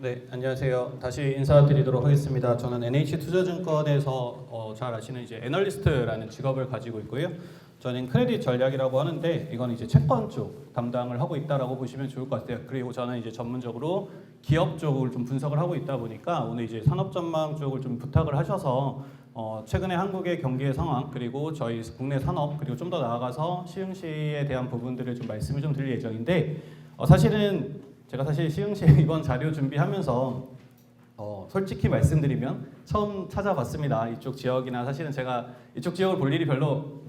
네, 안녕하세요. 다시 인사드리도록 하겠습니다. 저는 NH투자증권에서 잘 아시는 이제 애널리스트라는 직업을 가지고 있고요. 저는 크레딧 전략이라고 하는데 이건 이제 채권 쪽 담당을 하고 있다라고 보시면 좋을 것 같아요. 그리고 저는 이제 전문적으로 기업 쪽을 좀 분석을 하고 있다 보니까 오늘 이제 산업 전망 쪽을 좀 부탁을 하셔서 최근에 한국의 경기의 상황 그리고 저희 국내 산업 그리고 좀 더 나아가서 시흥시에 대한 부분들을 좀 말씀을 좀 드릴 예정인데 사실은 제가 사실 시흥시 이번 자료 준비하면서 솔직히 말씀드리면 처음 찾아봤습니다. 이쪽 지역이나 사실은 제가 이쪽 지역을 볼 일이 별로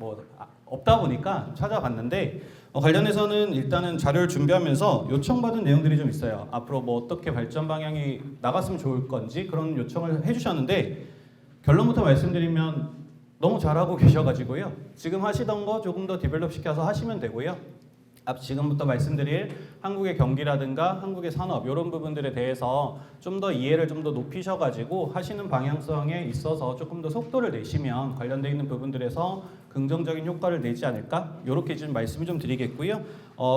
없다 보니까 찾아봤는데 관련해서는 일단은 자료를 준비하면서 요청받은 내용들이 좀 있어요. 앞으로 어떻게 발전 방향이 나갔으면 좋을 건지 그런 요청을 해주셨는데 결론부터 말씀드리면 너무 잘하고 계셔가지고요. 지금 하시던 거 조금 더 디벨롭 시켜서 하시면 되고요. 지금부터 말씀드릴 한국의 경기라든가 한국의 산업 이런 부분들에 대해서 좀 더 이해를 좀 더 높이셔가지고 하시는 방향성에 있어서 조금 더 속도를 내시면 관련되어 있는 부분들에서 긍정적인 효과를 내지 않을까 이렇게 좀 말씀을 좀 드리겠고요.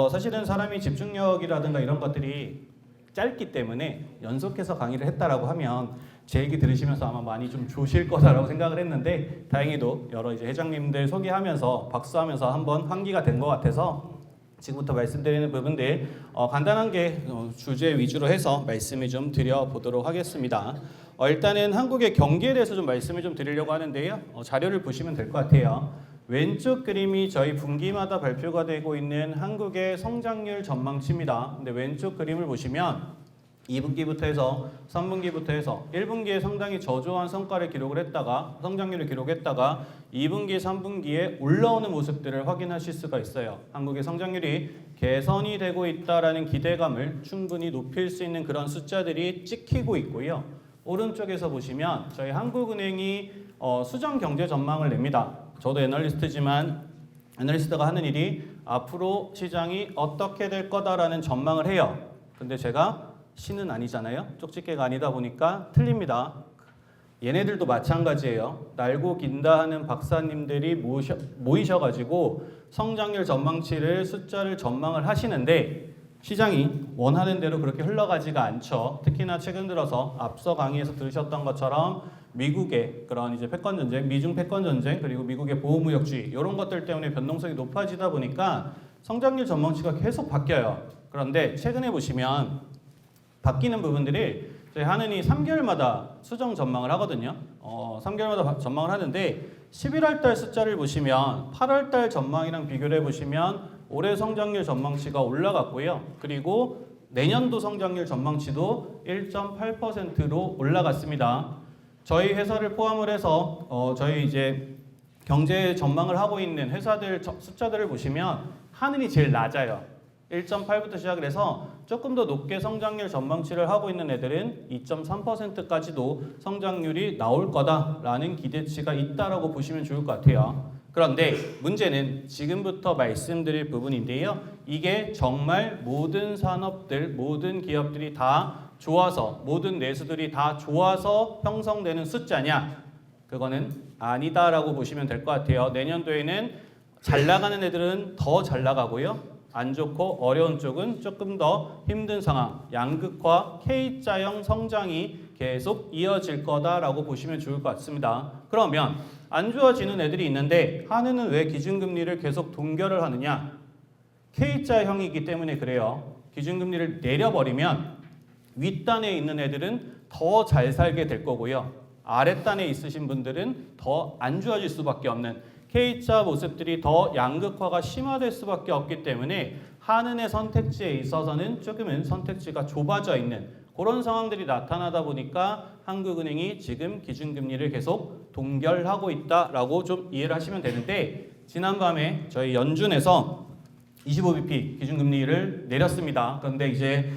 사실은 사람이 집중력이라든가 이런 것들이 짧기 때문에 연속해서 강의를 했다라고 하면 제 얘기 들으시면서 아마 많이 좀 조실 거다라고 생각을 했는데 다행히도 여러 이제 회장님들 소개하면서 박수하면서 한번 환기가 된 것 같아서 지금부터 말씀드리는 부분들 간단한 게 주제 위주로 해서 말씀을 좀 드려보도록 하겠습니다. 일단은 한국의 경기에 대해서 좀 말씀을 좀 드리려고 하는데요. 자료를 보시면 될 것 같아요. 왼쪽 그림이 저희 분기마다 발표가 되고 있는 한국의 성장률 전망치입니다. 근데 왼쪽 그림을 보시면 2분기부터 해서 3분기부터 해서 1분기에 상당히 저조한 성과를 기록을 했다가 성장률을 기록했다가 2분기, 3분기에 올라오는 모습들을 확인하실 수가 있어요. 한국의 성장률이 개선이 되고 있다라는 기대감을 충분히 높일 수 있는 그런 숫자들이 찍히고 있고요. 오른쪽에서 보시면 저희 한국은행이 수정 경제 전망을 냅니다. 저도 애널리스트지만 애널리스트가 하는 일이 앞으로 시장이 어떻게 될 거다라는 전망을 해요. 근데 제가 신은 아니잖아요. 쪽집게가 아니다 보니까 틀립니다. 얘네들도 마찬가지예요. 날고 긴다 하는 박사님들이 모이셔가지고 성장률 전망치를 숫자를 전망을 하시는데 시장이 원하는 대로 그렇게 흘러가지가 않죠. 특히나 최근 들어서 앞서 강의에서 들으셨던 것처럼 미국의 그런 이제 패권 전쟁, 미중 패권 전쟁 그리고 미국의 보호무역주의 이런 것들 때문에 변동성이 높아지다 보니까 성장률 전망치가 계속 바뀌어요. 그런데 최근에 보시면 바뀌는 부분들이 저희 한은이 3개월마다 수정 전망을 하거든요. 3개월마다 전망을 하는데 11월 달 숫자를 보시면 8월 달 전망이랑 비교를 해보시면 올해 성장률 전망치가 올라갔고요. 그리고 내년도 성장률 전망치도 1.8%로 올라갔습니다. 저희 회사를 포함을 해서 저희 이제 경제 전망을 하고 있는 회사들 숫자들을 보시면 한은이 제일 낮아요. 1.8부터 시작을 해서 조금 더 높게 성장률 전망치를 하고 있는 애들은 2.3%까지도 성장률이 나올 거다라는 기대치가 있다라고 보시면 좋을 것 같아요. 그런데 문제는 지금부터 말씀드릴 부분인데요. 이게 정말 모든 산업들, 모든 기업들이 다 좋아서 모든 내수들이 다 좋아서 형성되는 숫자냐? 그거는 아니다라고 보시면 될 것 같아요. 내년도에는 잘 나가는 애들은 더 잘 나가고요. 안 좋고 어려운 쪽은 조금 더 힘든 상황, 양극화, K자형 성장이 계속 이어질 거다라고 보시면 좋을 것 같습니다. 그러면 안 좋아지는 애들이 있는데 한은은 왜 기준금리를 계속 동결을 하느냐? K자형이기 때문에 그래요. 기준금리를 내려버리면 윗단에 있는 애들은 더 잘 살게 될 거고요. 아랫단에 있으신 분들은 더 안 좋아질 수밖에 없는 K자 모습들이 더 양극화가 심화될 수밖에 없기 때문에 한은의 선택지에 있어서는 조금은 선택지가 좁아져 있는 그런 상황들이 나타나다 보니까 한국은행이 지금 기준금리를 계속 동결하고 있다라고 좀 이해를 하시면 되는데 지난밤에 저희 연준에서 25bp 기준금리를 내렸습니다. 그런데 이제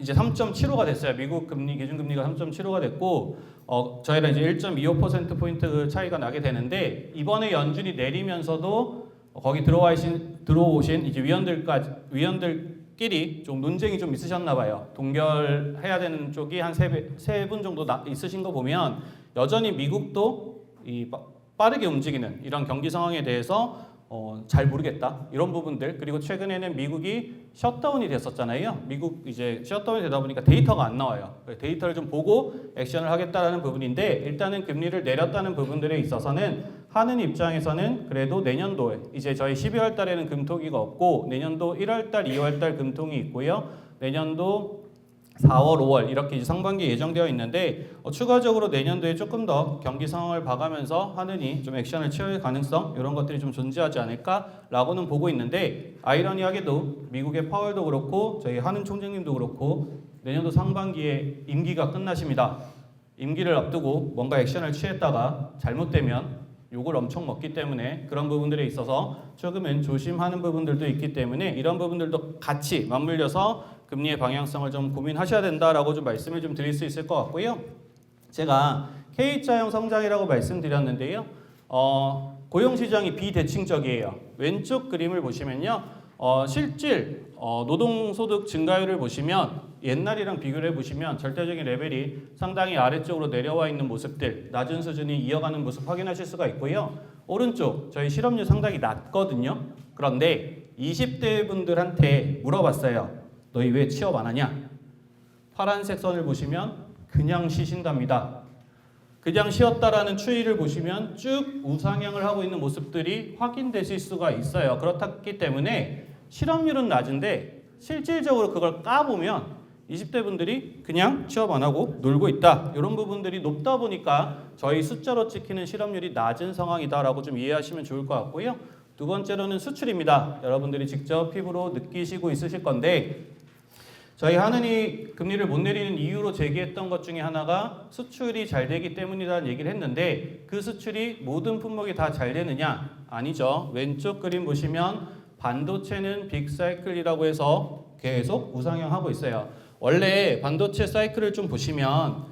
3.75가 됐어요. 미국 금리 기준금리가 3.75가 됐고 저희랑 이제 1.25%포인트 차이가 나게 되는데 이번에 연준이 내리면서도 거기 들어오신 이제 위원들끼리 좀 논쟁이 좀 있으셨나 봐요. 동결해야 되는 쪽이 한 세 분 정도 있으신 거 보면 여전히 미국도 빠르게 움직이는 이런 경기 상황에 대해서 잘 모르겠다 이런 부분들. 그리고 최근에는 미국이 셧다운이 됐었잖아요. 미국 이제 셧다운이 되다 보니까 데이터가 안 나와요. 데이터를 좀 보고 액션을 하겠다라는 부분인데, 일단은 금리를 내렸다는 부분들에 있어서는 하는 입장에서는 그래도 내년도에 이제 저희 12월 달에는 금토기가 없고 내년도 1월 달, 2월 달 금통이 있고요. 내년도 4월, 5월 이렇게 이제 상반기 예정되어 있는데 추가적으로 내년도에 조금 더 경기 상황을 봐가면서 하느니 좀 액션을 취할 가능성 이런 것들이 좀 존재하지 않을까라고는 보고 있는데, 아이러니하게도 미국의 파월도 그렇고 저희 하는 총재님도 그렇고 내년도 상반기에 임기가 끝나십니다. 임기를 앞두고 뭔가 액션을 취했다가 잘못되면 욕을 엄청 먹기 때문에 그런 부분들에 있어서 조금은 조심하는 부분들도 있기 때문에 이런 부분들도 같이 맞물려서 금리의 방향성을 좀 고민하셔야 된다라고 좀 말씀을 좀 드릴 수 있을 것 같고요. 제가 K자형 성장이라고 말씀드렸는데요. 고용시장이 비대칭적이에요. 왼쪽 그림을 보시면요. 실질 노동소득 증가율을 보시면 옛날이랑 비교를 해보시면 절대적인 레벨이 상당히 아래쪽으로 내려와 있는 모습들, 낮은 수준이 이어가는 모습 확인하실 수가 있고요. 오른쪽 저희 실업률 상당히 낮거든요. 그런데 20대 분들한테 물어봤어요. 너희 왜 취업 안 하냐? 파란색 선을 보시면 그냥 쉬신답니다. 그냥 쉬었다라는 추이를 보시면 쭉 우상향을 하고 있는 모습들이 확인되실 수가 있어요. 그렇기 때문에 실업률은 낮은데 실질적으로 그걸 까보면 20대 분들이 그냥 취업 안 하고 놀고 있다. 이런 부분들이 높다 보니까 저희 숫자로 찍히는 실업률이 낮은 상황이다라고 좀 이해하시면 좋을 것 같고요. 두 번째로는 수출입니다. 여러분들이 직접 피부로 느끼시고 있으실 건데, 저희 하느니 금리를 못 내리는 이유로 제기했던 것 중에 하나가 수출이 잘 되기 때문이라는 얘기를 했는데, 그 수출이 모든 품목이 다 잘 되느냐? 아니죠. 왼쪽 그림 보시면 반도체는 빅사이클이라고 해서 계속 우상향하고 있어요. 원래 반도체 사이클을 좀 보시면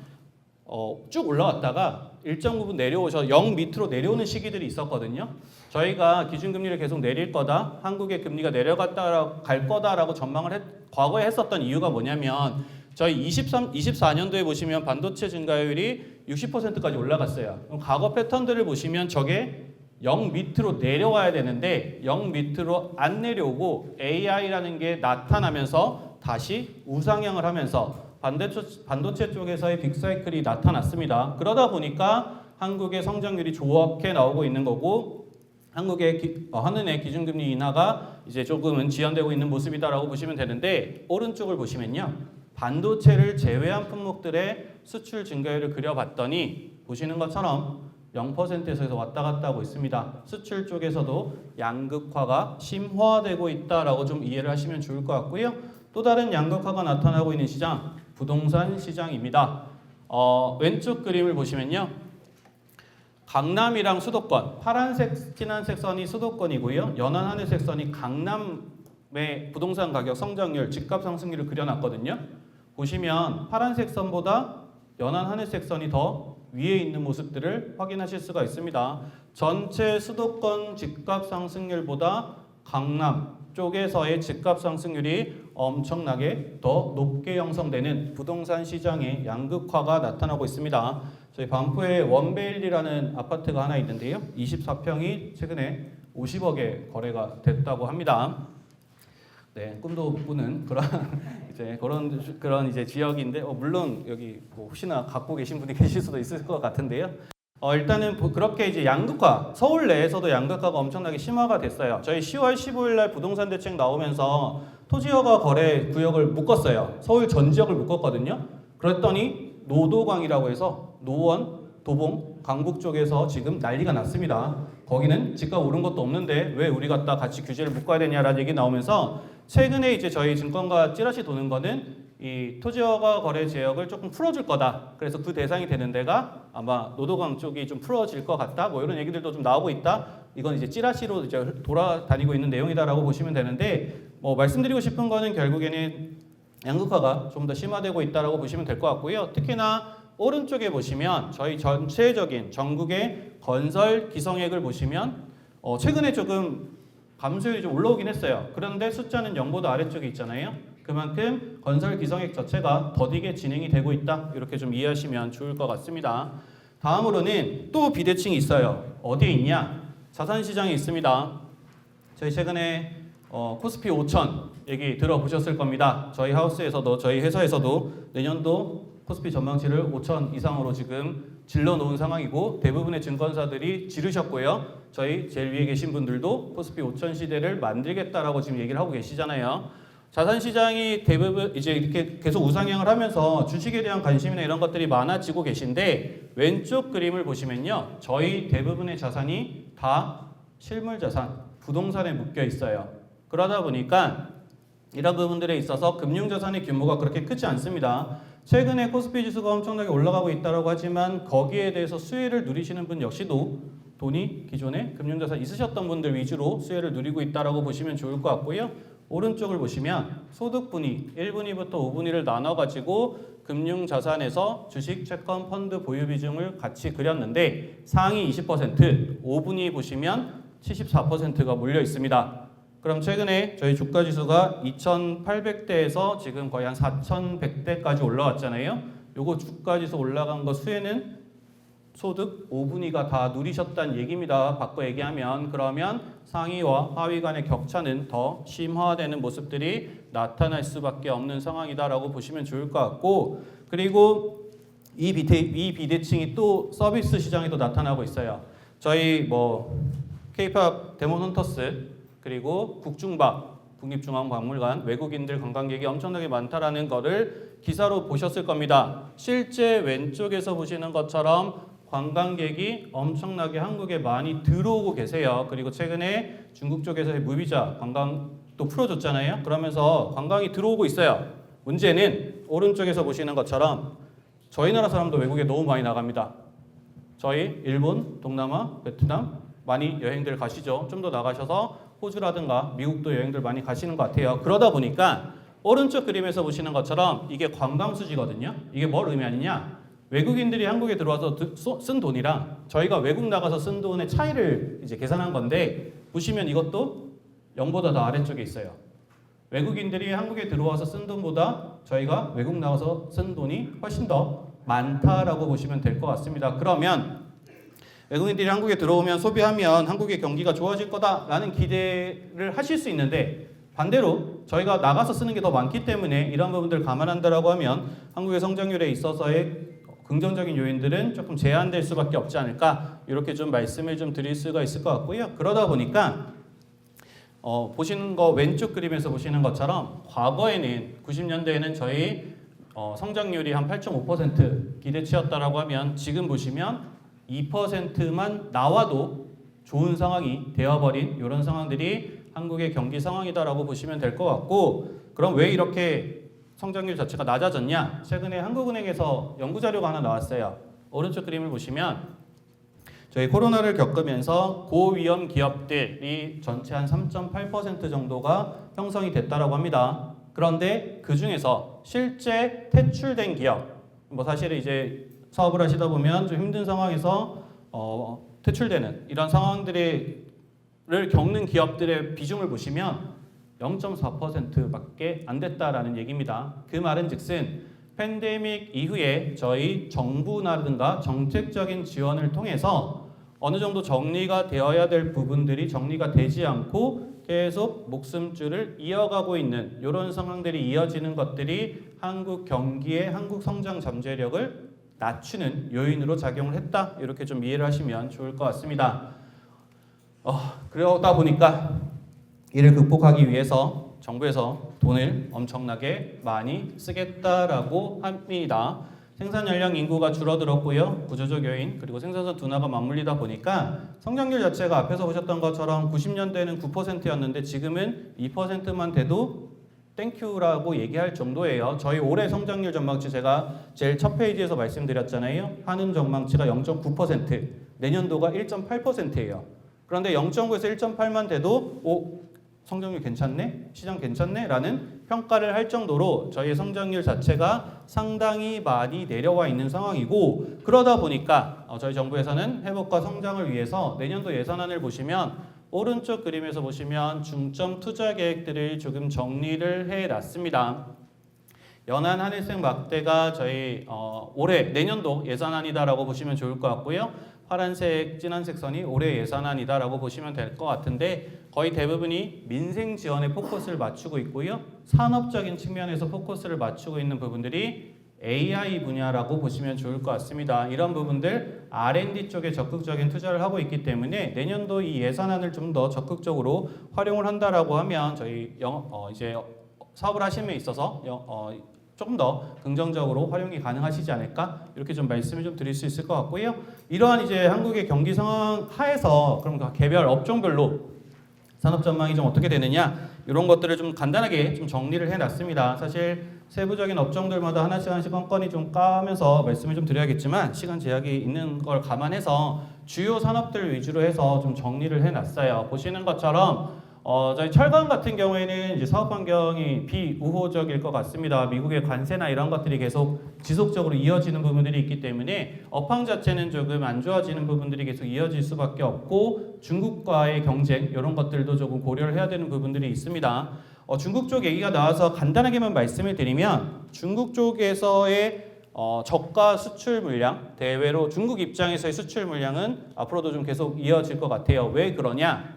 쭉 올라왔다가 일정 부분 내려오셔서 0 밑으로 내려오는 시기들이 있었거든요. 저희가 기준금리를 계속 내릴 거다, 한국의 금리가 내려갔다 갈 거다라고 전망을 과거에 했었던 이유가 뭐냐면, 저희 24년도에 보시면 반도체 증가율이 60%까지 올라갔어요. 그럼 과거 패턴들을 보시면 저게 0 밑으로 내려와야 되는데 0 밑으로 안 내려오고 AI라는 게 나타나면서 다시 우상향을 하면서 반도체 쪽에서의 빅사이클이 나타났습니다. 그러다 보니까 한국의 성장률이 좋게 나오고 있는 거고, 한국의 한은의 기준금리 인하가 이제 조금은 지연되고 있는 모습이다라고 보시면 되는데, 오른쪽을 보시면요. 반도체를 제외한 품목들의 수출 증가율을 그려봤더니 보시는 것처럼 0%에서 왔다 갔다 하고 있습니다. 수출 쪽에서도 양극화가 심화되고 있다라고 좀 이해를 하시면 좋을 것 같고요. 또 다른 양극화가 나타나고 있는 시장, 부동산 시장입니다. 왼쪽 그림을 보시면요. 강남이랑 수도권, 파란색 진한색 선이 수도권이고요. 연한 하늘색 선이 강남의 부동산 가격 성장률, 집값 상승률을 그려놨거든요. 보시면 파란색 선보다 연한 하늘색 선이 더 위에 있는 모습들을 확인하실 수가 있습니다. 전체 수도권 집값 상승률보다 강남 쪽에서의 집값 상승률이 엄청나게 더 높게 형성되는 부동산 시장의 양극화가 나타나고 있습니다. 저희 반포에 원베일리라는 아파트가 하나 있는데요. 24평이 최근에 50억에 거래가 됐다고 합니다. 네, 꿈도 못 꾸는 그런 이제 지역인데, 물론 여기 뭐 혹시나 갖고 계신 분이 계실 수도 있을 것 같은데요. 일단은 그렇게 이제 양극화, 서울 내에서도 양극화가 엄청나게 심화가 됐어요. 저희 10월 15일 날 부동산 대책 나오면서 토지허가 거래 구역을 묶었어요. 서울 전 지역을 묶었거든요. 그랬더니 노도광이라고 해서 노원, 도봉, 강북 쪽에서 지금 난리가 났습니다. 거기는 집값 오른 것도 없는데 왜 우리 갖다 같이 규제를 묶어야 되냐라는 얘기 나오면서, 최근에 이제 저희 증권가 찌라시 도는 거는 이 토지허가 거래 제역을 조금 풀어줄 거다. 그래서 그 대상이 되는 데가 아마 노도강 쪽이 좀 풀어질 것 같다. 뭐 이런 얘기들도 좀 나오고 있다. 이건 이제 찌라시로 이제 돌아다니고 있는 내용이다라고 보시면 되는데, 뭐 말씀드리고 싶은 거는 결국에는 양극화가 좀 더 심화되고 있다라고 보시면 될 것 같고요. 특히나 오른쪽에 보시면 저희 전체적인 전국의 건설 기성액을 보시면 최근에 조금 감소율이 좀 올라오긴 했어요. 그런데 숫자는 0보다 아래쪽에 있잖아요. 그만큼 건설 기성액 자체가 더디게 진행이 되고 있다. 이렇게 좀 이해하시면 좋을 것 같습니다. 다음으로는 또 비대칭이 있어요. 어디에 있냐? 자산시장에 있습니다. 저희 최근에 코스피 5천 얘기 들어보셨을 겁니다. 저희 하우스에서도 저희 회사에서도 내년도 코스피 전망치를 5천 이상으로 지금 질러놓은 상황이고 대부분의 증권사들이 지르셨고요. 저희 제일 위에 계신 분들도 코스피 5천 시대를 만들겠다라고 지금 얘기를 하고 계시잖아요. 자산 시장이 대부분 이제 이렇게 계속 우상향을 하면서 주식에 대한 관심이나 이런 것들이 많아지고 계신데 왼쪽 그림을 보시면요. 저희 대부분의 자산이 다 실물 자산, 부동산에 묶여 있어요. 그러다 보니까 이런 부분들에 있어서 금융자산의 규모가 그렇게 크지 않습니다. 최근에 코스피 지수가 엄청나게 올라가고 있다고 하지만 거기에 대해서 수혜를 누리시는 분 역시도 돈이 기존에 금융자산 있으셨던 분들 위주로 수혜를 누리고 있다고 보시면 좋을 것 같고요. 오른쪽을 보시면 소득분위 1분위부터 5분위를 나눠가지고 금융자산에서 주식, 채권, 펀드 보유 비중을 같이 그렸는데 상위 20%, 5분위 보시면 74%가 몰려 있습니다. 그럼 최근에 저희 주가지수가 2,800대에서 지금 거의 한 4,100대까지 올라왔잖아요. 요거 주가지수 올라간 거 수혜는 소득 5분위가 다 누리셨다는 얘기입니다. 바꿔 얘기하면 그러면 상위와 하위 간의 격차는 더 심화되는 모습들이 나타날 수밖에 없는 상황이다라고 보시면 좋을 것 같고 그리고 이 비대칭이 또 서비스 시장에 또 나타나고 있어요. 저희 K-팝 데몬 헌터스 그리고 국중박 국립중앙박물관 외국인들 관광객이 엄청나게 많다라는 거를 기사로 보셨을 겁니다. 실제 왼쪽에서 보시는 것처럼 관광객이 엄청나게 한국에 많이 들어오고 계세요. 그리고 최근에 중국 쪽에서의 무비자 관광도 풀어줬잖아요. 그러면서 관광이 들어오고 있어요. 문제는 오른쪽에서 보시는 것처럼 저희 나라 사람도 외국에 너무 많이 나갑니다. 저희 일본, 동남아, 베트남 많이 여행들 가시죠. 좀 더 나가셔서 호주라든가 미국도 여행들 많이 가시는 것 같아요. 그러다 보니까 오른쪽 그림에서 보시는 것처럼 이게 관광수지거든요. 이게 뭘 의미하느냐? 외국인들이 한국에 들어와서 쓴 돈이랑 저희가 외국 나가서 쓴 돈의 차이를 이제 계산한 건데 보시면 이것도 0보다 더 아래쪽에 있어요. 외국인들이 한국에 들어와서 쓴 돈보다 저희가 외국 나가서 쓴 돈이 훨씬 더 많다라고 보시면 될 것 같습니다. 그러면 외국인들이 한국에 들어오면 소비하면 한국의 경기가 좋아질 거다라는 기대를 하실 수 있는데 반대로 저희가 나가서 쓰는 게 더 많기 때문에 이런 부분들 감안한다라고 하면 한국의 성장률에 있어서의 긍정적인 요인들은 조금 제한될 수밖에 없지 않을까 이렇게 좀 말씀을 좀 드릴 수가 있을 것 같고요. 그러다 보니까 보시는 거 왼쪽 그림에서 보시는 것처럼 과거에는 90년대에는 저희 성장률이 한 8.5% 기대치였다라고 하면 지금 보시면 2%만 나와도 좋은 상황이 되어버린 이런 상황들이 한국의 경기 상황이다라고 보시면 될 것 같고 그럼 왜 이렇게 성장률 자체가 낮아졌냐? 최근에 한국은행에서 연구 자료가 하나 나왔어요. 오른쪽 그림을 보시면 저희 코로나를 겪으면서 고위험 기업들이 전체 한 3.8% 정도가 형성이 됐다라고 합니다. 그런데 그 중에서 실제 퇴출된 기업, 사실은 이제 사업을 하시다 보면 좀 힘든 상황에서 퇴출되는 이런 상황들을 겪는 기업들의 비중을 보시면 0.4%밖에 안 됐다라는 얘기입니다. 그 말은즉슨 팬데믹 이후에 저희 정부라든가 정책적인 지원을 통해서 어느 정도 정리가 되어야 될 부분들이 정리가 되지 않고 계속 목숨줄을 이어가고 있는 이런 상황들이 이어지는 것들이 한국 경기의 한국 성장 잠재력을 낮추는 요인으로 작용을 했다. 이렇게 좀 이해를 하시면 좋을 것 같습니다. 그러다 보니까 이를 극복하기 위해서 정부에서 돈을 엄청나게 많이 쓰겠다라고 합니다. 생산 연령 인구가 줄어들었고요. 구조적 요인 그리고 생산성 둔화가 맞물리다 보니까 성장률 자체가 앞에서 보셨던 것처럼 90년대에는 9%였는데 지금은 2%만 돼도 땡큐라고 얘기할 정도예요. 저희 올해 성장률 전망치 제가 제일 첫 페이지에서 말씀드렸잖아요. 한은 전망치가 0.9%, 내년도가 1.8%예요. 그런데 0.9에서 1.8만 돼도 성장률 괜찮네? 시장 괜찮네? 라는 평가를 할 정도로 저희의 성장률 자체가 상당히 많이 내려와 있는 상황이고 그러다 보니까 저희 정부에서는 회복과 성장을 위해서 내년도 예산안을 보시면 오른쪽 그림에서 보시면 중점 투자 계획들을 조금 정리를 해놨습니다. 연한 한일생 막대가 저희 올해 내년도 예산안이다라고 보시면 좋을 것 같고요. 파란색, 진한색 선이 올해 예산안이다라고 보시면 될 것 같은데 거의 대부분이 민생 지원에 포커스를 맞추고 있고요. 산업적인 측면에서 포커스를 맞추고 있는 부분들이 AI 분야라고 보시면 좋을 것 같습니다. 이런 부분들 R&D 쪽에 적극적인 투자를 하고 있기 때문에 내년도 이 예산안을 좀 더 적극적으로 활용을 한다라고 하면 저희 이제 사업을 하심에 있어서 조금 더 긍정적으로 활용이 가능하시지 않을까 이렇게 좀 말씀을 좀 드릴 수 있을 것 같고요. 이러한 이제 한국의 경기 상황 하에서 그럼 개별 업종별로 산업 전망이 좀 어떻게 되느냐 이런 것들을 좀 간단하게 좀 정리를 해놨습니다. 사실 세부적인 업종들마다 하나씩 건건이 좀 까면서 말씀을 좀 드려야겠지만 시간 제약이 있는 걸 감안해서 주요 산업들 위주로 해서 좀 정리를 해놨어요. 보시는 것처럼 저희 철강 같은 경우에는 이제 사업 환경이 비우호적일 것 같습니다. 미국의 관세나 이런 것들이 계속 지속적으로 이어지는 부분들이 있기 때문에 업황 자체는 조금 안 좋아지는 부분들이 계속 이어질 수밖에 없고 중국과의 경쟁 이런 것들도 조금 고려를 해야 되는 부분들이 있습니다. 중국 쪽 얘기가 나와서 간단하게만 말씀을 드리면 중국 쪽에서의 저가 수출 물량 대외로 중국 입장에서의 수출 물량은 앞으로도 좀 계속 이어질 것 같아요. 왜 그러냐?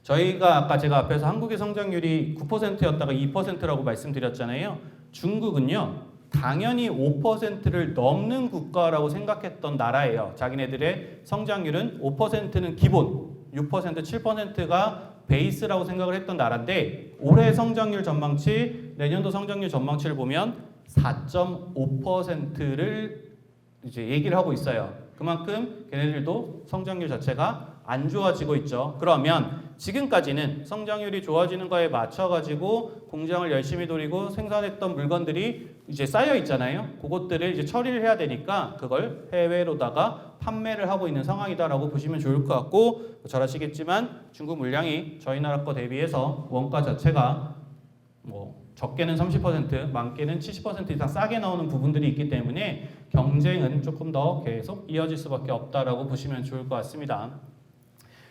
저희가 아까 제가 앞에서 한국의 성장률이 9%였다가 2%라고 말씀드렸잖아요. 중국은요. 당연히 5%를 넘는 국가라고 생각했던 나라예요. 자기네들의 성장률은 5%는 기본, 6%, 7%가 베이스라고 생각을 했던 나라인데 올해 성장률 전망치, 내년도 성장률 전망치를 보면 4.5%를 이제 얘기를 하고 있어요. 그만큼 걔네들도 성장률 자체가 안 좋아지고 있죠. 그러면 지금까지는 성장률이 좋아지는 거에 맞춰가지고 공장을 열심히 돌리고 생산했던 물건들이 이제 쌓여 있잖아요. 그것들을 이제 처리를 해야 되니까 그걸 해외로다가 판매를 하고 있는 상황이다라고 보시면 좋을 것 같고 잘 아시겠지만 중국 물량이 저희 나라 거 대비해서 원가 자체가 적게는 30%, 많게는 70% 이상 싸게 나오는 부분들이 있기 때문에 경쟁은 조금 더 계속 이어질 수밖에 없다라고 보시면 좋을 것 같습니다.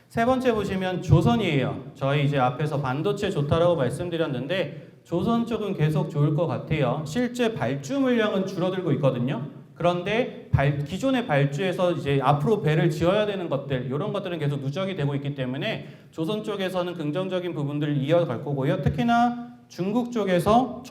세 번째 보시면 조선이에요. 저희 이제 앞에서 반도체 좋다라고 말씀드렸는데 조선 쪽은 계속 좋을 것 같아요. 실제 발주 물량은 줄어들고 있거든요. 그런데 기존의 발주에서 이제 앞으로 배를 지어야 되는 것들 이런 것들은 계속 누적이 되고 있기 때문에 조선 쪽에서는 긍정적인 부분들을 이어갈 거고요. 특히나 중국 쪽에서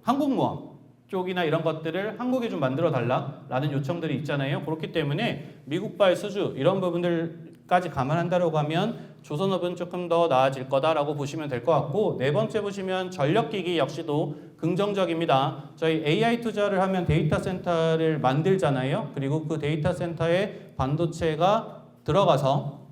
항공모함 쪽이나 이런 것들을 한국에 좀 만들어 달라라는 요청들이 있잖아요. 그렇기 때문에 미국발 수주 이런 부분들까지 감안한다고 하면 조선업은 조금 더 나아질 거다라고 보시면 될 것 같고 네 번째 보시면 전력기기 역시도 긍정적입니다. 저희 AI 투자를 하면 데이터 센터를 만들잖아요. 그리고 그 데이터 센터에 반도체가 들어가서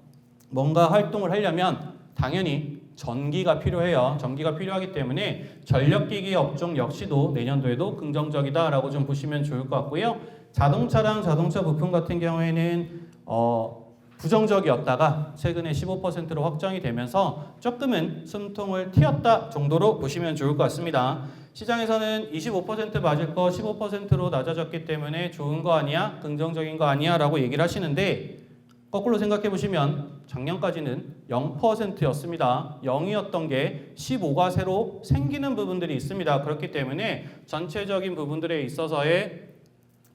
뭔가 활동을 하려면 당연히 전기가 필요해요. 전기가 필요하기 때문에 전력기기 업종 역시도 내년도에도 긍정적이다라고 좀 보시면 좋을 것 같고요. 자동차랑 자동차 부품 같은 경우에는 부정적이었다가 최근에 15%로 확정이 되면서 조금은 숨통을 틔웠다 정도로 보시면 좋을 것 같습니다. 시장에서는 25% 맞을 거 15%로 낮아졌기 때문에 좋은 거 아니야? 긍정적인 거 아니야? 라고 얘기를 하시는데 거꾸로 생각해 보시면 작년까지는 0%였습니다. 0이었던 게 15가 새로 생기는 부분들이 있습니다. 그렇기 때문에 전체적인 부분들에 있어서의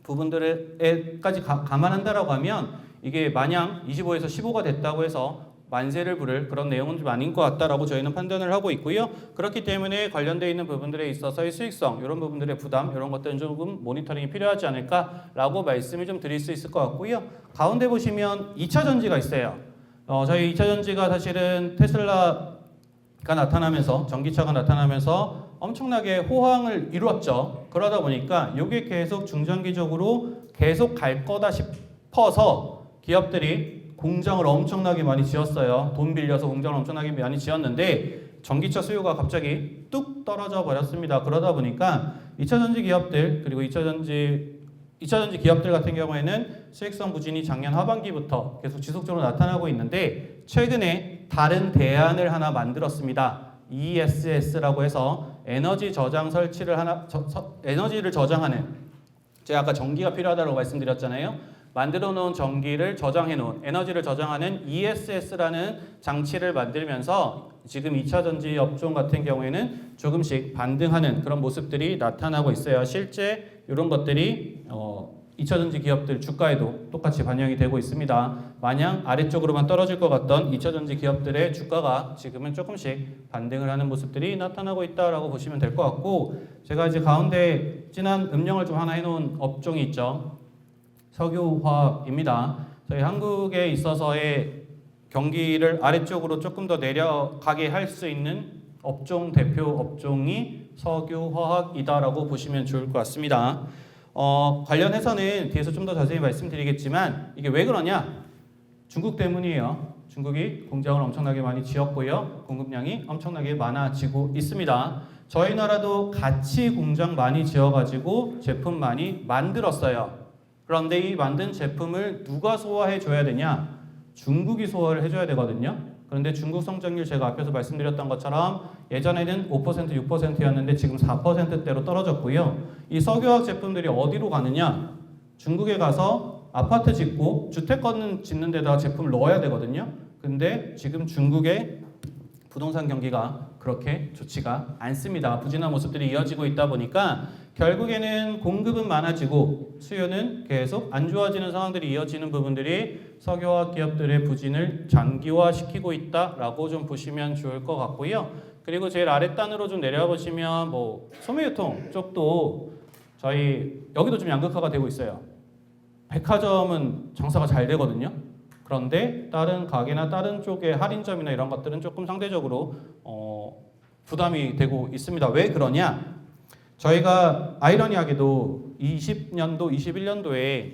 부분들에까지 감안한다라고 하면 이게 마냥 25에서 15가 됐다고 해서 만세를 부를 그런 내용은 좀 아닌 것 같다라고 저희는 판단을 하고 있고요. 그렇기 때문에 관련되어 있는 부분들에 있어서의 수익성, 이런 부분들의 부담, 이런 것들은 조금 모니터링이 필요하지 않을까라고 말씀을 좀 드릴 수 있을 것 같고요. 가운데 보시면 2차 전지가 있어요. 저희 2차 전지가 사실은 테슬라가 나타나면서 전기차가 나타나면서 엄청나게 호황을 이루었죠. 그러다 보니까 이게 계속 중장기적으로 계속 갈 거다 싶어서 기업들이 공장을 엄청나게 많이 지었어요. 돈 빌려서 공장을 엄청나게 많이 지었는데 전기차 수요가 갑자기 뚝 떨어져 버렸습니다. 그러다 보니까 2차 전지 기업들 그리고 2차 전지 기업들 같은 경우에는 수익성 부진이 작년 하반기부터 계속 지속적으로 나타나고 있는데 최근에 다른 대안을 하나 만들었습니다. ESS라고 해서 에너지 저장 설치를 에너지를 저장하는 제가 아까 전기가 필요하다고 말씀드렸잖아요. 만들어 놓은 전기를 저장해 놓은 에너지를 저장하는 ESS라는 장치를 만들면서 지금 2차 전지 업종 같은 경우에는 조금씩 반등하는 그런 모습들이 나타나고 있어요. 실제 이런 것들이 2차전지 기업들 주가에도 똑같이 반영이 되고 있습니다. 마냥 아래쪽으로만 떨어질 것 같던 2차전지 기업들의 주가가 지금은 조금씩 반등을 하는 모습들이 나타나고 있다라고 보시면 될 것 같고, 제가 이제 가운데 진한 음영을 좀 하나 해놓은 업종이 있죠. 석유화학입니다. 저희 한국에 있어서의 경기를 아래쪽으로 조금 더 내려가게 할 수 있는 업종 대표 업종이 석유화학이다라고 보시면 좋을 것 같습니다. 관련해서는 뒤에서 좀 더 자세히 말씀드리겠지만 이게 왜 그러냐? 중국 때문이에요. 중국이 공장을 엄청나게 많이 지었고요. 공급량이 엄청나게 많아지고 있습니다. 저희 나라도 같이 공장 많이 지어가지고 제품 많이 만들었어요. 그런데 이 만든 제품을 누가 소화해 줘야 되냐? 중국이 소화를 해줘야 되거든요. 그런데 중국 성장률 제가 앞에서 말씀드렸던 것처럼 예전에는 5%, 6%였는데 지금 4%대로 떨어졌고요. 이 석유화학 제품들이 어디로 가느냐? 중국에 가서 아파트 짓고 주택권 짓는 데다가 제품을 넣어야 되거든요. 근데 지금 중국의 부동산 경기가 그렇게 좋지가 않습니다. 부진한 모습들이 이어지고 있다 보니까 결국에는 공급은 많아지고 수요는 계속 안 좋아지는 상황들이 이어지는 부분들이 석유화학 기업들의 부진을 장기화시키고 있다라고 좀 보시면 좋을 것 같고요. 그리고 제일 아랫단으로 좀 내려와 보시면 뭐 소매유통 쪽도 저희 여기도 좀 양극화가 되고 있어요. 백화점은 장사가 잘 되거든요. 그런데 다른 가게나 다른 쪽의 할인점이나 이런 것들은 조금 상대적으로 부담이 되고 있습니다. 왜 그러냐? 저희가 아이러니하게도 20년도, 21년도에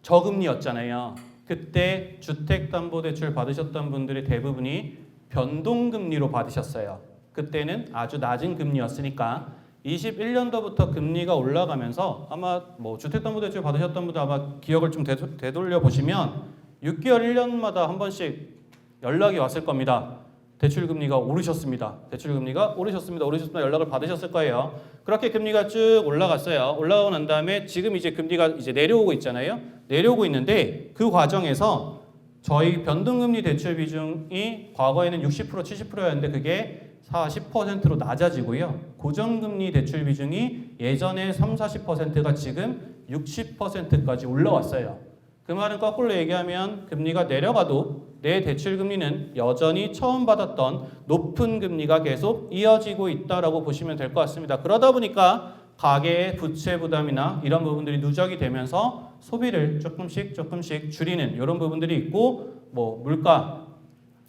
저금리였잖아요. 그때 주택담보대출 받으셨던 분들의 대부분이 변동금리로 받으셨어요. 그때는 아주 낮은 금리였으니까 21년도부터 금리가 올라가면서 아마 뭐 주택담보대출 받으셨던 분들 아마 기억을 좀 되돌려 보시면 6개월 1년마다 한 번씩 연락이 왔을 겁니다. 대출금리가 오르셨습니다. 대출금리가 오르셨습니다. 연락을 받으셨을 거예요. 그렇게 금리가 쭉 올라갔어요. 올라가고 난 다음에 지금 이제 금리가 이제 내려오고 있잖아요. 내려오고 있는데 그 과정에서 저희 변동금리 대출 비중이 과거에는 60%, 70%였는데 그게 40%로 낮아지고요. 고정금리 대출 비중이 예전에 30-40%가 지금 60%까지 올라왔어요. 그 말은 거꾸로 얘기하면 금리가 내려가도 내 대출 금리는 여전히 처음 받았던 높은 금리가 계속 이어지고 있다라고 보시면 될 것 같습니다. 그러다 보니까 가계의 부채 부담이나 이런 부분들이 누적이 되면서 소비를 조금씩 줄이는 이런 부분들이 있고, 뭐 물가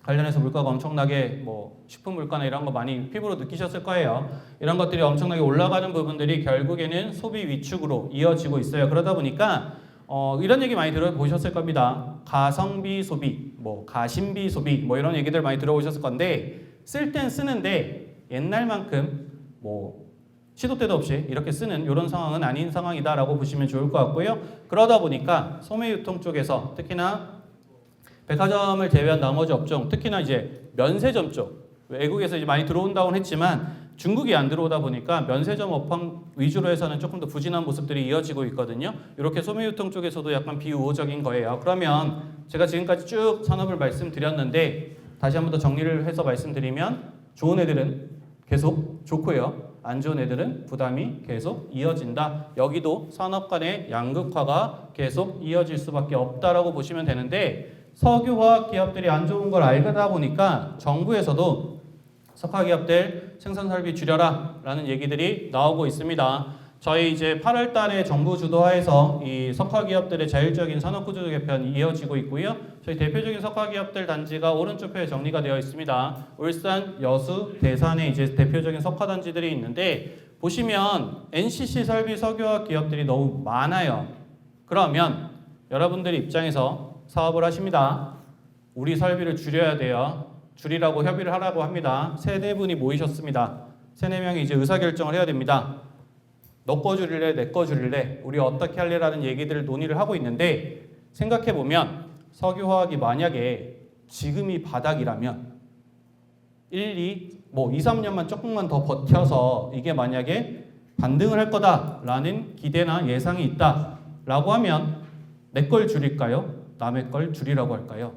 관련해서 물가가 엄청나게 뭐 식품 물가나 이런 거 많이 피부로 느끼셨을 거예요. 이런 것들이 엄청나게 올라가는 부분들이 결국에는 소비 위축으로 이어지고 있어요. 그러다 보니까 이런 얘기 많이 들어보셨을 겁니다. 가성비 소비, 뭐 가심비 소비, 뭐 이런 얘기들 많이 들어보셨을 건데 쓸 땐 쓰는데 옛날만큼 뭐 시도 때도 없이 이렇게 쓰는 이런 상황은 아닌 상황이다라고 보시면 좋을 것 같고요. 그러다 보니까 소매유통 쪽에서 특히나 백화점을 제외한 나머지 업종, 특히나 이제 면세점 쪽 외국에서 이제 많이 들어온다고는 했지만 중국이 안 들어오다 보니까 면세점 업황 위주로 해서는 조금 더 부진한 모습들이 이어지고 있거든요. 이렇게 소매유통 쪽에서도 약간 비우호적인 거예요. 그러면 제가 지금까지 쭉 산업을 말씀드렸는데 다시 한번 더 정리를 해서 말씀드리면 좋은 애들은 계속 좋고요. 안 좋은 애들은 부담이 계속 이어진다. 여기도 산업 간의 양극화가 계속 이어질 수밖에 없다라고 보시면 되는데 석유화학 기업들이 안 좋은 걸 알다 보니까 정부에서도 석화기업들 생산설비 줄여라 라는 얘기들이 나오고 있습니다. 저희 이제 8월 달에 정부 주도하에서 이 석화기업들의 자율적인 산업구조 개편이 이어지고 있고요. 저희 대표적인 석화기업들 단지가 오른쪽 표에 정리가 되어 있습니다. 울산, 여수, 대산에 이제 대표적인 석화단지들이 있는데 보시면 NCC 설비 석유화학 기업들이 너무 많아요. 그러면 여러분들 입장에서 사업을 하십니다. 우리 설비를 줄여야 돼요. 줄이라고 협의를 하라고 합니다. 3-4분이 모이셨습니다. 3-4명이 이제 의사결정을 해야 됩니다. 너 거 줄일래, 내 거 줄일래, 우리 어떻게 할래라는 얘기들을 논의를 하고 있는데 생각해보면 석유화학이 만약에 지금이 바닥이라면 2-3년만 조금만 더 버텨서 이게 만약에 반등을 할 거다라는 기대나 예상이 있다라고 하면 내 걸 줄일까요? 남의 걸 줄이라고 할까요?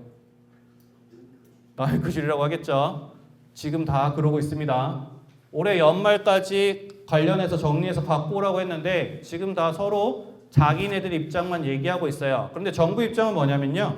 남의 걸 줄이라고 하겠죠. 지금 다 그러고 있습니다. 올해 연말까지 관련해서 정리해서 갖고 오라고 했는데 지금 다 서로 자기네들 입장만 얘기하고 있어요. 그런데 정부 입장은 뭐냐면요.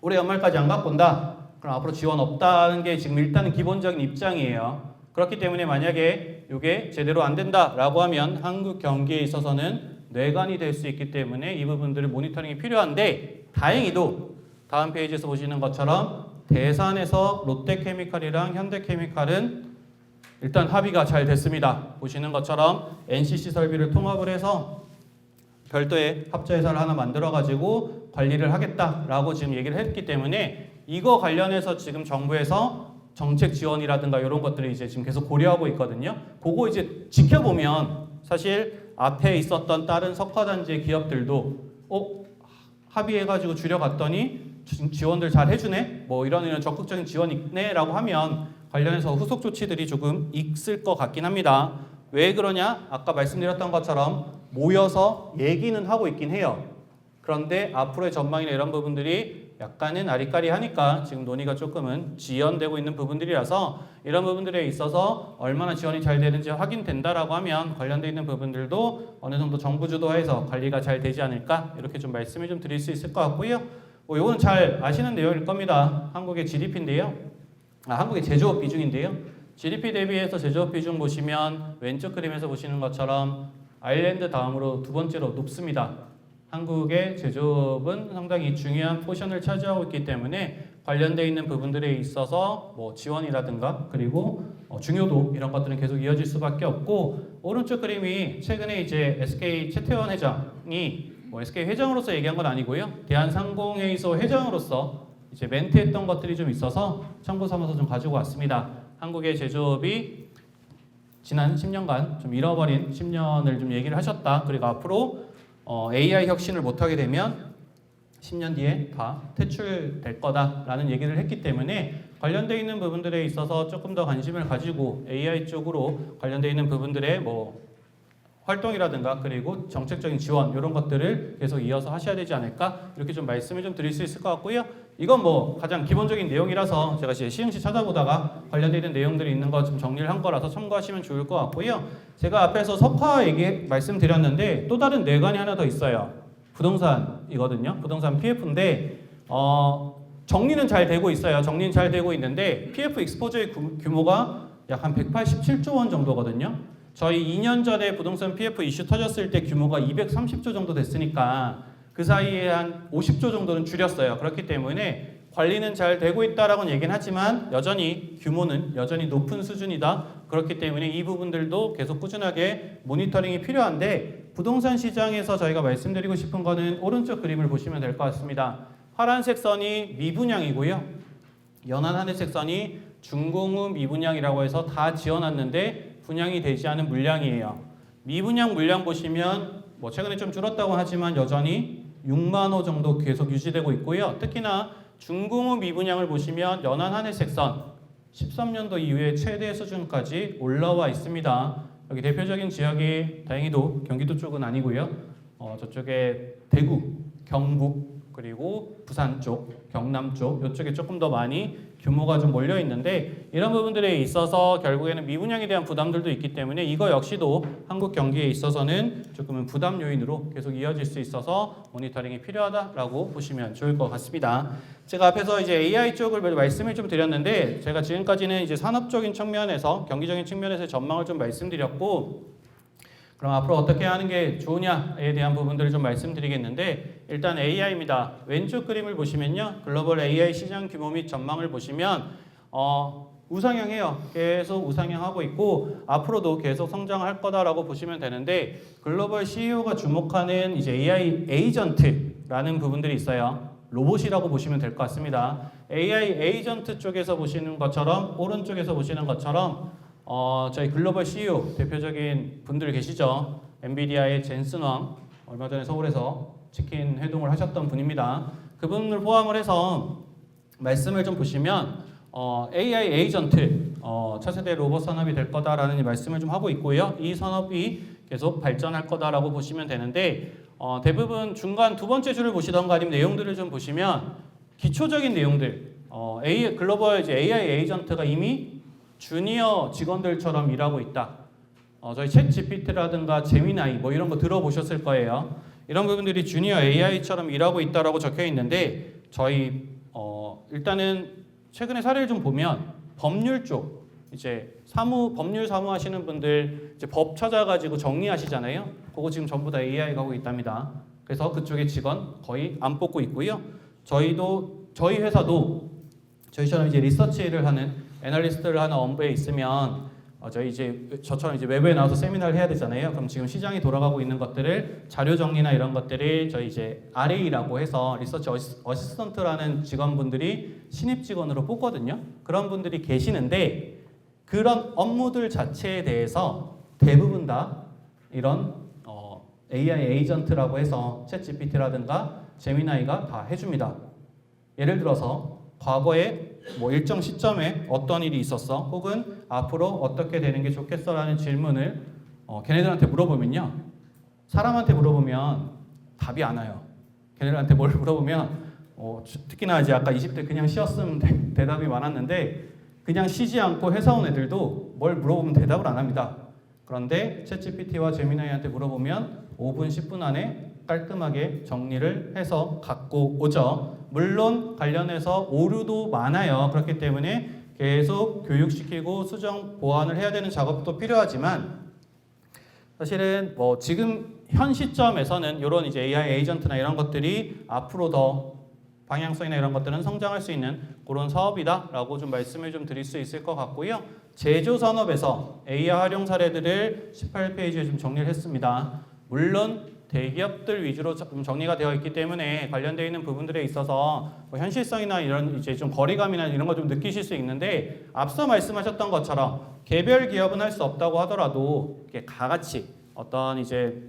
올해 연말까지 안 갖고 온다. 그럼 앞으로 지원 없다는 게 지금 일단은 기본적인 입장이에요. 그렇기 때문에 만약에 이게 제대로 안 된다라고 하면 한국 경기에 있어서는 뇌관이 될 수 있기 때문에 이 부분들을 모니터링이 필요한데 다행히도 다음 페이지에서 보시는 것처럼 대산에서 롯데케미칼이랑 현대케미칼은 일단 합의가 잘 됐습니다. 보시는 것처럼 NCC 설비를 통합을 해서 별도의 합자 예산을 하나 만들어가지고 관리를 하겠다라고 지금 얘기를 했기 때문에 이거 관련해서 지금 정부에서 정책 지원이라든가 이런 것들을 이제 지금 계속 고려하고 있거든요. 그거 이제 지켜보면 사실 앞에 있었던 다른 석화단지 기업들도 합의해가지고 줄여갔더니 지원들 잘 해주네? 뭐 이런 적극적인 지원이 있네라고 하면 관련해서 후속 조치들이 조금 있을 것 같긴 합니다. 왜 그러냐? 아까 말씀드렸던 것처럼 모여서 얘기는 하고 있긴 해요. 그런데 앞으로의 전망이나 이런 부분들이 약간은 아리까리하니까 지금 논의가 조금은 지연되고 있는 부분들이라서 이런 부분들에 있어서 얼마나 지원이 잘 되는지 확인된다라고 하면 관련돼 있는 부분들도 어느 정도 정부 주도해서 관리가 잘 되지 않을까 이렇게 좀 말씀을 좀 드릴 수 있을 것 같고요. 이거는 잘 아시는 내용일 겁니다. 한국의 GDP인데요. 한국의 제조업 비중인데요. GDP 대비해서 제조업 비중 보시면 왼쪽 그림에서 보시는 것처럼 아일랜드 다음으로 두 번째로 높습니다. 한국의 제조업은 상당히 중요한 포션을 차지하고 있기 때문에 관련되어 있는 부분들에 있어서 뭐 지원이라든가 그리고 중요도 이런 것들은 계속 이어질 수밖에 없고 오른쪽 그림이 최근에 이제 SK 최태원 회장이 SK 회장으로서 얘기한 건 아니고요. 대한상공회의소 회장으로서 이제 멘트했던 것들이 좀 있어서 참고 삼아서 좀 가지고 왔습니다. 한국의 제조업이 지난 10년간 좀 잃어버린 10년을 좀 얘기를 하셨다. 그리고 앞으로 AI 혁신을 못하게 되면 10년 뒤에 다 퇴출될 거다라는 얘기를 했기 때문에 관련되어 있는 부분들에 있어서 조금 더 관심을 가지고 AI 쪽으로 관련되어 있는 부분들의 활동이라든가 그리고 정책적인 지원 이런 것들을 계속 이어서 하셔야 되지 않을까 이렇게 좀 말씀을 좀 드릴 수 있을 것 같고요. 이건 가장 기본적인 내용이라서 제가 시행시 찾아보다가 관련되어 있는 내용들이 있는 거 좀 정리를 한 거라서 참고하시면 좋을 것 같고요. 제가 앞에서 석화 말씀드렸는데 또 다른 뇌관이 하나 더 있어요. 부동산이거든요. 부동산 PF인데 정리는 잘 되고 있어요. 정리는 잘 되고 있는데 PF 익스포저의 규모가 약 한 187조 원 정도거든요. 저희 2년 전에 부동산 PF 이슈 터졌을 때 규모가 230조 정도 됐으니까 그 사이에 한 50조 정도는 줄였어요. 그렇기 때문에 관리는 잘 되고 있다라고는 얘기는 하지만 여전히 규모는 여전히 높은 수준이다. 그렇기 때문에 이 부분들도 계속 꾸준하게 모니터링이 필요한데 부동산 시장에서 저희가 말씀드리고 싶은 거는 오른쪽 그림을 보시면 될 것 같습니다. 파란색 선이 미분양이고요. 연한 하늘색 선이 준공후 미분양이라고 해서 다 지어놨는데 분양이 되지 않은 물량이에요. 미분양 물량 보시면 최근에 좀 줄었다고 하지만 여전히 6만 호 정도 계속 유지되고 있고요. 특히나 준공후 미분양을 보시면 연한 하늘색 선 13년도 이후에 최대 수준까지 올라와 있습니다. 여기 대표적인 지역이 다행히도 경기도 쪽은 아니고요. 저쪽에 대구, 경북 그리고 부산 쪽, 경남 쪽 이쪽에 조금 더 많이 규모가 좀 몰려 있는데 이런 부분들에 있어서 결국에는 미분양에 대한 부담들도 있기 때문에 이거 역시도 한국 경기에 있어서는 조금은 부담 요인으로 계속 이어질 수 있어서 모니터링이 필요하다라고 보시면 좋을 것 같습니다. 제가 앞에서 이제 AI 쪽을 말씀을 좀 드렸는데 제가 지금까지는 이제 산업적인 측면에서 경기적인 측면에서 전망을 좀 말씀드렸고 그럼 앞으로 어떻게 하는 게 좋으냐에 대한 부분들을 좀 말씀드리겠는데 일단 AI입니다. 왼쪽 그림을 보시면요. 글로벌 AI 시장 규모 및 전망을 보시면 우상향해요. 계속 우상향하고 있고 앞으로도 계속 성장할 거다라고 보시면 되는데 글로벌 CEO가 주목하는 이제 AI 에이전트라는 부분들이 있어요. 로봇이라고 보시면 될 것 같습니다. AI 에이전트 쪽에서 보시는 것처럼 오른쪽에서 보시는 것처럼 저희 글로벌 CEO 대표적인 분들 계시죠. 엔비디아의 젠슨 왕 얼마 전에 서울에서 치킨 회동을 하셨던 분입니다. 그분을 포함을 해서 말씀을 좀 보시면 AI 에이전트 차세대 로봇 산업이 될 거다라는 말씀을 좀 하고 있고요. 이 산업이 계속 발전할 거다라고 보시면 되는데 대부분 중간 두 번째 줄을 보시던가 아니면 내용들을 좀 보시면 기초적인 내용들 글로벌 이제 AI 에이전트가 이미 주니어 직원들처럼 일하고 있다. 저희 챗 GPT라든가 제미나이 이런 거 들어보셨을 거예요. 이런 부분들이 주니어 AI처럼 일하고 있다라고 적혀 있는데 저희 일단은 최근에 사례를 좀 보면 법률 쪽 이제 법률 사무 하시는 분들 이제 법 찾아가지고 정리하시잖아요. 그거 지금 전부 다 AI가 하고 있답니다. 그래서 그쪽에 직원 거의 안 뽑고 있고요. 저희 회사도 저희처럼 이제 리서치를 하는 애널리스트를 하는 업무에 있으면 저처럼 이제 외부에 나와서 세미나를 해야 되잖아요. 그럼 지금 시장이 돌아가고 있는 것들을 자료 정리나 이런 것들을 저희 이제 RA라고 해서 리서치 어시스턴트라는 직원분들이 신입 직원으로 뽑거든요. 그런 분들이 계시는데 그런 업무들 자체에 대해서 대부분 다 이런 AI 에이전트라고 해서 챗GPT라든가 제미나이가 다 해줍니다. 예를 들어서 과거에 뭐 일정 시점에 어떤 일이 있었어 혹은 앞으로 어떻게 되는 게 좋겠어라는 질문을 걔네들한테 물어보면요. 사람한테 물어보면 답이 안 와요. 걔네들한테 뭘 물어보면 특히나 이제 아까 20대 그냥 쉬었으면 대답이 많았는데 그냥 쉬지 않고 회사원 애들도 뭘 물어보면 대답을 안 합니다. 그런데 챗GPT와 제미나이한테 물어보면 5분, 10분 안에 깔끔하게 정리를 해서 갖고 오죠. 물론 관련해서 오류도 많아요. 그렇기 때문에 계속 교육시키고 수정 보완을 해야 되는 작업도 필요하지만 사실은 뭐 지금 현 시점에서는 이런 이제 AI 에이전트나 이런 것들이 앞으로 더 방향성이나 이런 것들은 성장할 수 있는 그런 사업이다라고 좀 말씀을 좀 드릴 수 있을 것 같고요. 제조 산업에서 AI 활용 사례들을 18페이지에 좀 정리를 했습니다. 물론 대기업들 위주로 좀 정리가 되어 있기 때문에 관련되어 있는 부분들에 있어서 뭐 현실성이나 이런 이제 좀 거리감이나 이런 거 좀 느끼실 수 있는데 앞서 말씀하셨던 것처럼 개별 기업은 할 수 없다고 하더라도 이렇게 다 같이 어떤 이제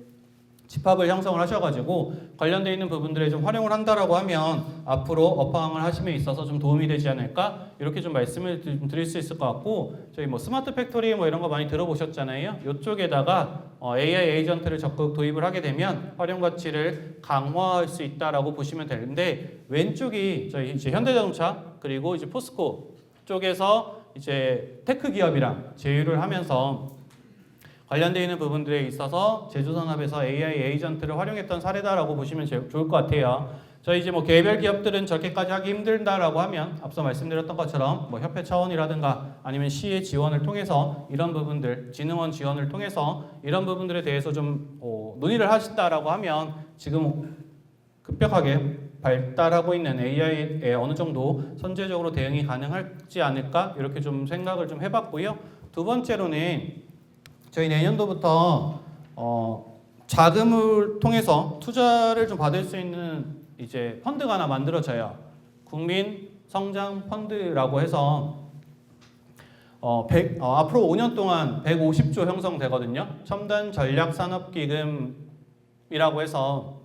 집합을 형성을 하셔가지고 관련되어 있는 부분들에 좀 활용을 한다라고 하면 앞으로 업황을 하심에 있어서 좀 도움이 되지 않을까 이렇게 좀 말씀을 드릴 수 있을 것 같고 저희 뭐 스마트 팩토리 뭐 이런 거 많이 들어보셨잖아요. 이쪽에다가 AI 에이전트를 적극 도입을 하게 되면 활용 가치를 강화할 수 있다라고 보시면 되는데 왼쪽이 저희 이제 현대자동차 그리고 이제 포스코 쪽에서 이제 테크 기업이랑 제휴를 하면서 관련되어 있는 부분들에 있어서 제조산업에서 AI 에이전트를 활용했던 사례다라고 보시면 좋을 것 같아요. 저희 이제 뭐 개별 기업들은 저렇게까지 하기 힘들다라고 하면 앞서 말씀드렸던 것처럼 뭐 협회 차원이라든가 아니면 시의 지원을 통해서 이런 부분들, 진흥원 지원을 통해서 이런 부분들에 대해서 좀 논의를 하신다라고 하면 지금 급격하게 발달하고 있는 AI에 어느 정도 선제적으로 대응이 가능하지 않을까 이렇게 좀 생각을 좀 해봤고요. 두 번째로는 저희 내년도부터 자금을 통해서 투자를 좀 받을 수 있는 이제 펀드가 하나 만들어져요. 국민 성장 펀드라고 해서 앞으로 5년 동안 150조 형성되거든요. 첨단 전략 산업 기금이라고 해서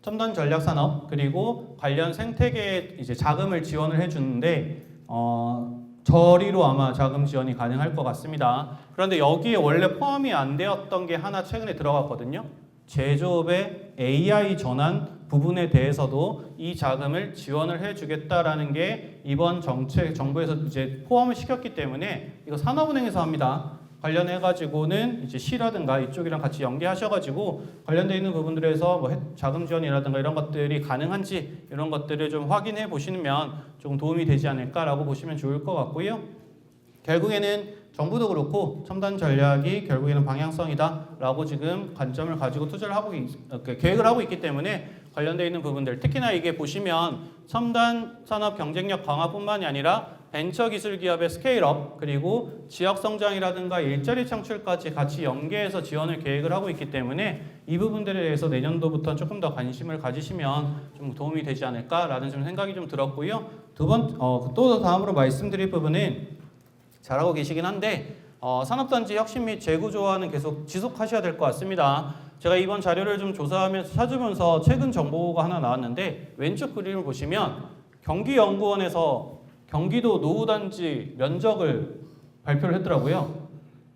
첨단 전략 산업 그리고 관련 생태계에 이제 자금을 지원을 해주는데 저리로 아마 자금 지원이 가능할 것 같습니다. 그런데 여기에 원래 포함이 안 되었던 게 하나 최근에 들어갔거든요. 제조업의 AI 전환 부분에 대해서도 이 자금을 지원을 해주겠다라는 게 이번 정부에서 이제 포함을 시켰기 때문에 이거 산업은행에서 합니다. 관련해가지고는 이제 시라든가 이쪽이랑 같이 연계하셔가지고 관련되어 있는 부분들에서 뭐 자금 지원이라든가 이런 것들이 가능한지 이런 것들을 좀 확인해 보시면 조금 도움이 되지 않을까라고 보시면 좋을 것 같고요. 결국에는 정부도 그렇고 첨단 전략이 결국에는 방향성이다라고 지금 관점을 가지고 투자를 하고 계획을 하고 있기 때문에 관련되어 있는 부분들 특히나 이게 보시면 첨단 산업 경쟁력 강화뿐만이 아니라 벤처기술 기업의 스케일업 그리고 지역 성장이라든가 일자리 창출까지 같이 연계해서 지원을 계획을 하고 있기 때문에 이 부분들에 대해서 내년도부터 조금 더 관심을 가지시면 좀 도움이 되지 않을까라는 좀 생각이 좀 들었고요. 또 다음으로 말씀드릴 부분은 잘하고 계시긴 한데 산업단지 혁신 및 재구조화는 계속 지속하셔야 될 것 같습니다. 제가 이번 자료를 좀 조사하면서 찾으면서 최근 정보가 하나 나왔는데 왼쪽 그림을 보시면 경기연구원에서 경기도 노후단지 면적을 발표를 했더라고요.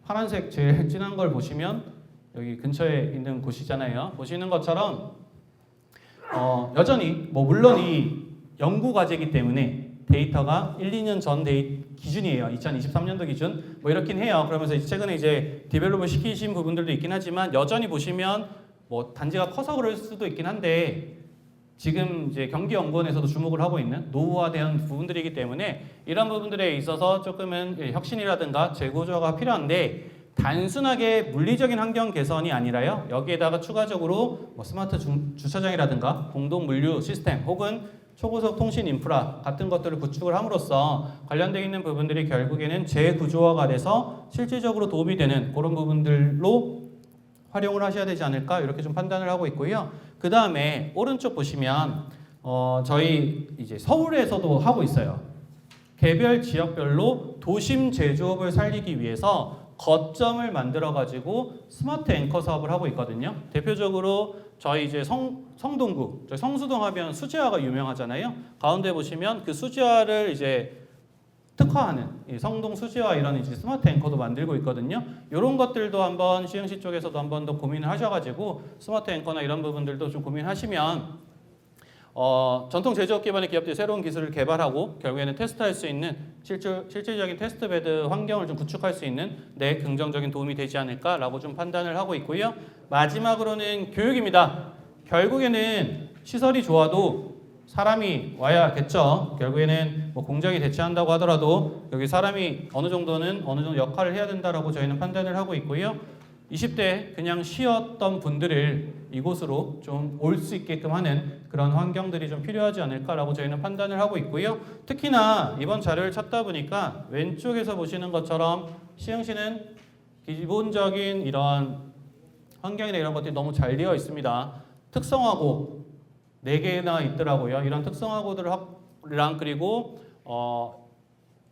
파란색 제일 진한 걸 보시면 여기 근처에 있는 곳이잖아요. 보시는 것처럼 여전히 뭐 물론 이 연구 과제이기 때문에 데이터가 1, 2년 전 기준이에요. 2023년도 기준 뭐 이렇긴 해요. 그러면서 최근에 이제 디벨롭을 시키신 부분들도 있긴 하지만 여전히 보시면 뭐 단지가 커서 그럴 수도 있긴 한데 지금 이제 경기연구원에서도 주목을 하고 있는 노후화된 부분들이기 때문에 이런 부분들에 있어서 조금은 혁신이라든가 재구조화가 필요한데 단순하게 물리적인 환경 개선이 아니라요. 여기에다가 추가적으로 뭐 스마트 주차장이라든가 공동 물류 시스템 혹은 초고속 통신 인프라 같은 것들을 구축을 함으로써 관련되어 있는 부분들이 결국에는 재구조화가 돼서 실질적으로 도움이 되는 그런 부분들로 활용을 하셔야 되지 않을까 이렇게 좀 판단을 하고 있고요. 그 다음에 오른쪽 보시면 저희 이제 서울에서도 하고 있어요. 개별 지역별로 도심 제조업을 살리기 위해서 거점을 만들어 가지고 스마트 앵커 사업을 하고 있거든요. 대표적으로 저희 이제 성동구, 저희 성수동 하면 수제화가 유명하잖아요. 가운데 보시면 그 수제화를 이제 특화하는 성동 수제화 이런 이제 스마트 앵커도 만들고 있거든요. 이런 것들도 한번 시흥시 쪽에서도 한번 더 고민을 하셔가지고 스마트 앵커나 이런 부분들도 좀 고민하시면 전통 제조업 기반의 기업들이 새로운 기술을 개발하고 결국에는 테스트할 수 있는 실질적인 테스트베드 환경을 좀 구축할 수 있는 긍정적인 도움이 되지 않을까라고 좀 판단을 하고 있고요. 마지막으로는 교육입니다. 결국에는 시설이 좋아도 사람이 와야겠죠. 결국에는 뭐 공장이 대체한다고 하더라도 여기 사람이 어느 정도 역할을 해야 된다라고 저희는 판단을 하고 있고요. 20대 그냥 쉬었던 분들을 이곳으로 좀 올 수 있게끔 하는 그런 환경들이 좀 필요하지 않을까라고 저희는 판단을 하고 있고요. 특히나 이번 자료를 찾다 보니까 왼쪽에서 보시는 것처럼 시흥시는 기본적인 이런 환경이나 이런 것들이 너무 잘 되어 있습니다. 특성화고 4개나 있더라고요. 이런 특성화고들이랑 그리고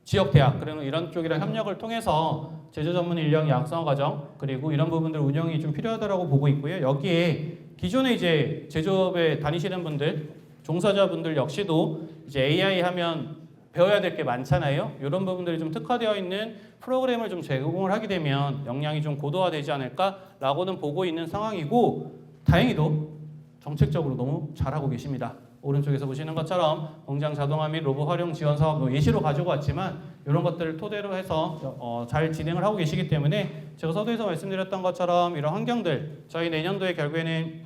지역대학 그리고 이런 쪽이랑 협력을 통해서 제조 전문 인력 양성 과정 그리고 이런 부분들 운영이 좀 필요하다고 보고 있고요. 여기에 기존에 이제 제조업에 다니시는 분들, 종사자분들 역시도 이제 AI 하면 배워야 될 게 많잖아요. 이런 부분들이 좀 특화되어 있는 프로그램을 좀 제공을 하게 되면 역량이 좀 고도화되지 않을까라고는 보고 있는 상황이고 다행히도 정책적으로 너무 잘하고 계십니다. 오른쪽에서 보시는 것처럼 공장 자동화 및 로봇 활용 지원 사업 예시로 가지고 왔지만 이런 것들을 토대로 해서 잘 진행을 하고 계시기 때문에 제가 서두에서 말씀드렸던 것처럼 이런 환경들 저희 내년도에 결국에는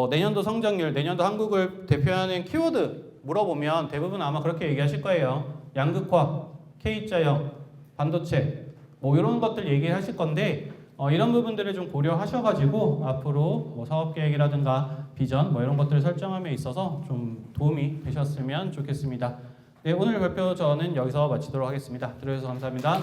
내년도 성장률, 내년도 한국을 대표하는 키워드 물어보면 대부분 아마 그렇게 얘기하실 거예요. 양극화, K자형, 반도체 이런 것들 얘기하실 건데 이런 부분들을 좀 고려하셔가지고 앞으로 사업 계획이라든가 비전 이런 것들을 설정함에 있어서 좀 도움이 되셨으면 좋겠습니다. 네, 오늘 발표 저는 여기서 마치도록 하겠습니다. 들어주셔서 감사합니다.